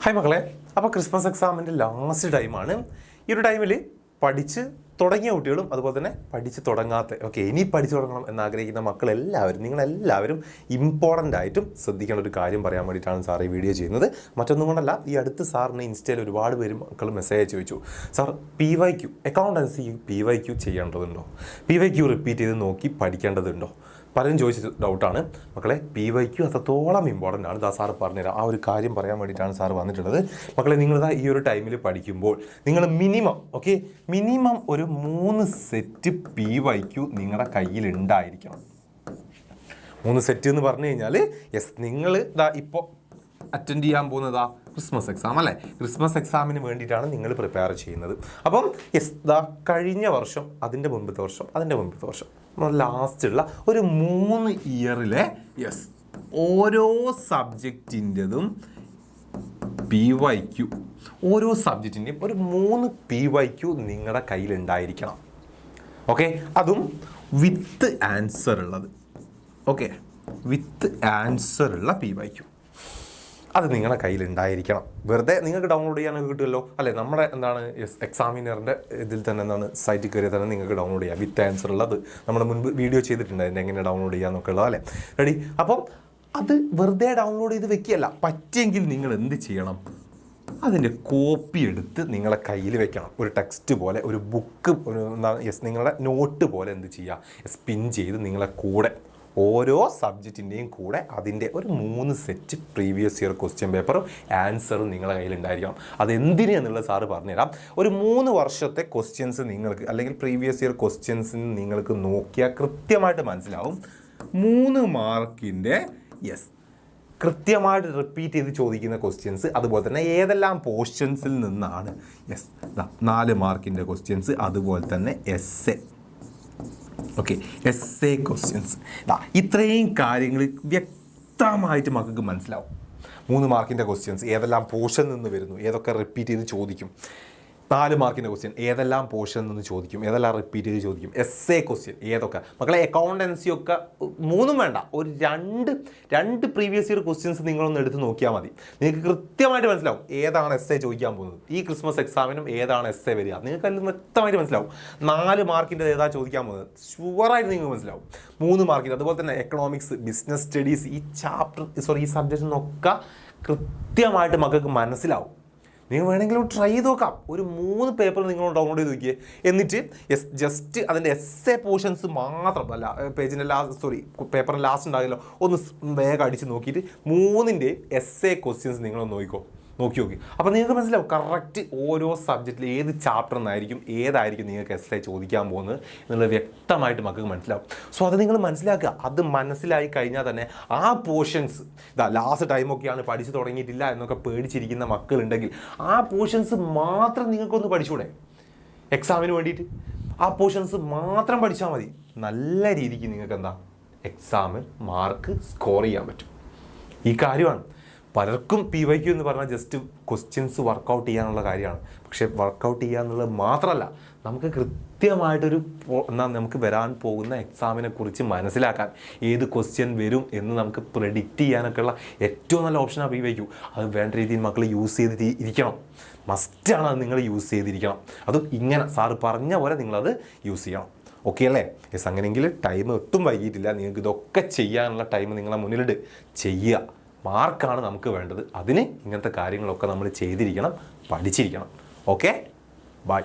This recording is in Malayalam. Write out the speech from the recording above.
ഹായ് മക്കളെ, അപ്പോൾ ക്രിസ്മസ് എക്സാമിൻ്റെ ലാസ്റ്റ് ടൈമാണ്. ഈ ഒരു ടൈമിൽ പഠിച്ച് തുടങ്ങിയ കുട്ടികളും അതുപോലെ തന്നെ പഠിച്ച് തുടങ്ങാത്ത ഇനി പഠിച്ചു തുടങ്ങണം എന്നാഗ്രഹിക്കുന്ന മക്കളെല്ലാവരും നിങ്ങളെല്ലാവരും ഇമ്പോർട്ടൻ്റ് ആയിട്ടും ശ്രദ്ധിക്കേണ്ട ഒരു കാര്യം പറയാൻ വേണ്ടിയിട്ടാണ് സാർ ഈ വീഡിയോ ചെയ്യുന്നത്. മറ്റൊന്നും കൊണ്ടല്ല, ഈ അടുത്ത് സാറിന് ഇൻസ്റ്റയിൽ ഒരുപാട് പേര് മക്കൾ മെസ്സേജ് അയച്ചു ചോദിച്ചു, സാർ PYQ അക്കൗണ്ടൻസി PYQ ചെയ്യേണ്ടതുണ്ടോ, PYQ റിപ്പീറ്റ് ചെയ്ത് നോക്കി പഠിക്കേണ്ടതുണ്ടോ? പലരും ചോദിച്ച ഡൗട്ടാണ് മക്കളെ. PYQ അത്രത്തോളം ഇമ്പോർട്ടൻ്റ് ആണ്. ഇതാ സാറ് പറഞ്ഞുതരാം. ആ ഒരു കാര്യം പറയാൻ വേണ്ടിയിട്ടാണ് സാറ് വന്നിട്ടുള്ളത്. മക്കളെ, നിങ്ങളിതാ ഈ ഒരു ടൈമിൽ പഠിക്കുമ്പോൾ നിങ്ങൾ മിനിമം ഒരു 3 സെറ്റ് PYQ നിങ്ങളുടെ കയ്യിൽ ഉണ്ടായിരിക്കണം. 3 സെറ്റ് എന്ന് പറഞ്ഞു കഴിഞ്ഞാൽ നിങ്ങൾ ഇതാ ഇപ്പോൾ അറ്റൻഡ് ചെയ്യാൻ പോകുന്നതാ ക്രിസ്മസ് എക്സാം അല്ലേ? ക്രിസ്മസ് എക്സാമിന് വേണ്ടിയിട്ടാണ് നിങ്ങൾ പ്രിപ്പയർ ചെയ്യുന്നത്. അപ്പം കഴിഞ്ഞ വർഷം, അതിൻ്റെ മുമ്പത്തെ വർഷം ലാസ്റ്റുള്ള ഒരു 3 ഇയറിലെ ഓരോ സബ്ജക്റ്റിൻ്റെതും PYQ, ഓരോ സബ്ജക്റ്റിൻ്റെയും ഒരു 3 PYQ നിങ്ങളുടെ കയ്യിലുണ്ടായിരിക്കണം. അതും വിത്ത് ആൻസർ ഉള്ളത്. വിത്ത് ആൻസർ ഉള്ള PYQ അത് നിങ്ങളുടെ കയ്യിലുണ്ടായിരിക്കണം. വെറുതെ നിങ്ങൾക്ക് ഡൗൺലോഡ് ചെയ്യാനൊക്കെ കിട്ടുമല്ലോ അല്ലേ? നമ്മുടെ എക്സാമിനറിൻ്റെ ഇതിൽ തന്നെ സൈറ്റിൽ കയറിയാൽ തന്നെ നിങ്ങൾക്ക് ഡൗൺലോഡ് ചെയ്യാം. വിത്ത് ആൻസർ ഉള്ളത് നമ്മൾ മുൻപ് വീഡിയോ ചെയ്തിട്ടുണ്ട്, അതിൻ്റെ എങ്ങനെ ഡൗൺലോഡ് ചെയ്യാന്നൊക്കെ ഉള്ളത് അല്ലേ? റെഡി? അപ്പം അത് വെറുതെ ഡൗൺലോഡ് ചെയ്ത് വെക്കുകയല്ല, പറ്റിയെങ്കിൽ നിങ്ങൾ എന്ത് ചെയ്യണം? അതിൻ്റെ കോപ്പി എടുത്ത് നിങ്ങളെ കയ്യിൽ വെക്കണം. ഒരു ടെക്സ്റ്റ് പോലെ, ഒരു ബുക്ക്, നിങ്ങളുടെ നോട്ട് പോലെ എന്ത് ചെയ്യുക? പിൻ ചെയ്ത് നിങ്ങളെ കൂടെ ഓരോ സബ്ജക്റ്റിൻ്റെയും കൂടെ അതിൻ്റെ ഒരു 3 സെറ്റ് പ്രീവിയസ് ഇയർ ക്വസ്റ്റ്യൻ പേപ്പറും ആൻസറും നിങ്ങളുടെ കയ്യിലുണ്ടായിരിക്കണം. അതെന്തിനാണെന്നുള്ളത് സാറ് പറഞ്ഞുതരാം. ഒരു 3 വർഷത്തെ ക്വസ്റ്റ്യൻസ് നിങ്ങൾക്ക്, അല്ലെങ്കിൽ പ്രീവിയസ് ഇയർ ക്വസ്റ്റ്യൻസിന് നിങ്ങൾക്ക് നോക്കിയാൽ കൃത്യമായിട്ട് മനസ്സിലാവും. 3 മാർക്കിൻ്റെ കൃത്യമായിട്ട് റിപ്പീറ്റ് ചെയ്ത് ചോദിക്കുന്ന ക്വസ്റ്റ്യൻസ്, അതുപോലെ തന്നെ ഏതെല്ലാം പോർഷൻസിൽ നിന്നാണ് 4 മാർക്കിൻ്റെ ക്വസ്റ്റ്യൻസ്, അതുപോലെ തന്നെ എസ്സേ ക്വസ്റ്റ്യൻസ്. ഇത്രയും കാര്യങ്ങൾ വ്യക്തമായിട്ട് മക്കൾക്ക് മനസ്സിലാവും. 3 മാർക്കിൻ്റെ ക്വസ്റ്റ്യൻസ് ഏതെല്ലാം പോർഷനിൽ നിന്ന് വരുന്നു, ഏതൊക്കെ റിപ്പീറ്റ് ചെയ്ത് ചോദിക്കും. 4 മാർക്കിൻ്റെ ക്വസ്റ്റ്യൻ ഏതെല്ലാം പോർഷനിൽ നിന്ന് ചോദിക്കും, ഏതെല്ലാം റിപ്പീറ്റ് ചെയ്ത് ചോദിക്കും. എസ്സേ ക്വസ്റ്റ്യൻ ഏതൊക്കെ. മക്കളെ, അക്കൗണ്ടൻസി ഒക്കെ 3 വേണ്ട, ഒരു 2 പ്രീവിയസ് ഇയർ ക്വസ്റ്റ്യൻസ് നിങ്ങളൊന്ന് എടുത്ത് നോക്കിയാൽ മതി. നിങ്ങൾക്ക് കൃത്യമായിട്ട് മനസ്സിലാവും ഏതാണ് എസ്സേ ചോദിക്കാൻ പോകുന്നത്. ഈ ക്രിസ്മസ് എക്സാമിനും ഏതാണ് എസ്സേ വരിക നിങ്ങൾക്ക് അതിൽ വ്യക്തമായിട്ട് മനസ്സിലാവും. 4 മാർക്കിൻ്റെ ഏതാ ചോദിക്കാൻ പോകുന്നത് ഷുവറായിട്ട് നിങ്ങൾക്ക് മനസ്സിലാവും. 3 മാർക്കിൻ്റെ, അതുപോലെ തന്നെ എക്കണോമിക്സ്, ബിസിനസ് സ്റ്റഡീസ്, ഈ സബ്ജക്റ്റിനൊക്കെ കൃത്യമായിട്ട് മക്കൾക്ക് മനസ്സിലാവും. നിങ്ങൾ വേണമെങ്കിലും ട്രൈ ചെയ്ത് നോക്കാം. ഒരു 3 പേപ്പർ നിങ്ങൾ ഡൗൺലോഡ് ചെയ്ത് നോക്കിയേ. എന്നിട്ട് ജസ്റ്റ് അതിൻ്റെ എസ്സേ പോർഷൻസ് മാത്രം, അല്ല പേജിൻ്റെ പേപ്പറിൻ്റെ ലാസ്റ്റ് ഉണ്ടാകില്ലോ, ഒന്ന് വേഗം അടിച്ച് നോക്കിയിട്ട് 3ൻ്റെ എസ്സേ ക്വസ്റ്റ്യൻസ് നിങ്ങളൊന്ന് നോക്കി. അപ്പോൾ നിങ്ങൾക്ക് മനസ്സിലാവും കറക്റ്റ് ഓരോ സബ്ജക്റ്റിൽ ഏത് ചാപ്റ്ററിൽ നിന്നായിരിക്കും ഏതായിരിക്കും നിങ്ങൾക്ക് എസ്സേ ചോദിക്കാൻ പോകുന്നത് എന്നുള്ളത് വ്യക്തമായിട്ട് മക്കൾക്ക് മനസ്സിലാവും. സോ അത് നിങ്ങൾ മനസ്സിലാക്കുക. അത് മനസ്സിലായി കഴിഞ്ഞാൽ തന്നെ ആ പോർഷൻസ്, ലാസ്റ്റ് ടൈമൊക്കെയാണ് പഠിച്ചു തുടങ്ങിയിട്ടില്ല എന്നൊക്കെ പേടിച്ചിരിക്കുന്ന മക്കളുണ്ടെങ്കിൽ ആ പോർഷൻസ് മാത്രം നിങ്ങൾക്കൊന്ന് പഠിച്ചൂടെ എക്സാമിന് വേണ്ടിയിട്ട്? ആ പോർഷൻസ് മാത്രം പഠിച്ചാൽ മതി. നല്ല രീതിക്ക് നിങ്ങൾക്ക് എക്സാമിൽ മാർക്ക് സ്കോർ ചെയ്യാൻ പറ്റും. ഈ കാര്യമാണ് പലർക്കും PYQ എന്ന് പറഞ്ഞാൽ ജസ്റ്റ് ക്വസ്റ്റ്യൻസ് വർക്കൗട്ട് ചെയ്യാനുള്ള കാര്യമാണ്. പക്ഷേ വർക്കൗട്ട് ചെയ്യുക എന്നുള്ളത് മാത്രമല്ല, നമുക്ക് കൃത്യമായിട്ടൊരു നമുക്ക് വരാൻ പോകുന്ന എക്സാമിനെ കുറിച്ച് മനസ്സിലാക്കാൻ, ഏത് ക്വസ്റ്റ്യൻ വരും എന്ന് നമുക്ക് പ്രെഡിക്റ്റ് ചെയ്യാനൊക്കെയുള്ള ഏറ്റവും നല്ല ഓപ്ഷനാണ് PYQ. അത് വേണ്ട രീതിയിൽ മക്കൾ യൂസ് ചെയ്തിരിക്കണം. മസ്റ്റാണ് അത് നിങ്ങൾ യൂസ് ചെയ്തിരിക്കണം. അതും ഇങ്ങനെ സാറ് പറഞ്ഞ പോലെ നിങ്ങളത് യൂസ് ചെയ്യണം. അല്ലേ? അങ്ങനെയെങ്കിൽ ടൈം ഒട്ടും വൈകിട്ടില്ല. നിങ്ങൾക്ക് ഇതൊക്കെ ചെയ്യാനുള്ള ടൈം നിങ്ങളെ മുന്നിലിട്ട് ചെയ്യുക. മാർക്കാണ് നമുക്ക് വേണ്ടത്. അതിന് ഇങ്ങനത്തെ കാര്യങ്ങളൊക്കെ നമ്മൾ ചെയ്തിരിക്കണം, പഠിച്ചിരിക്കണം. ബൈ.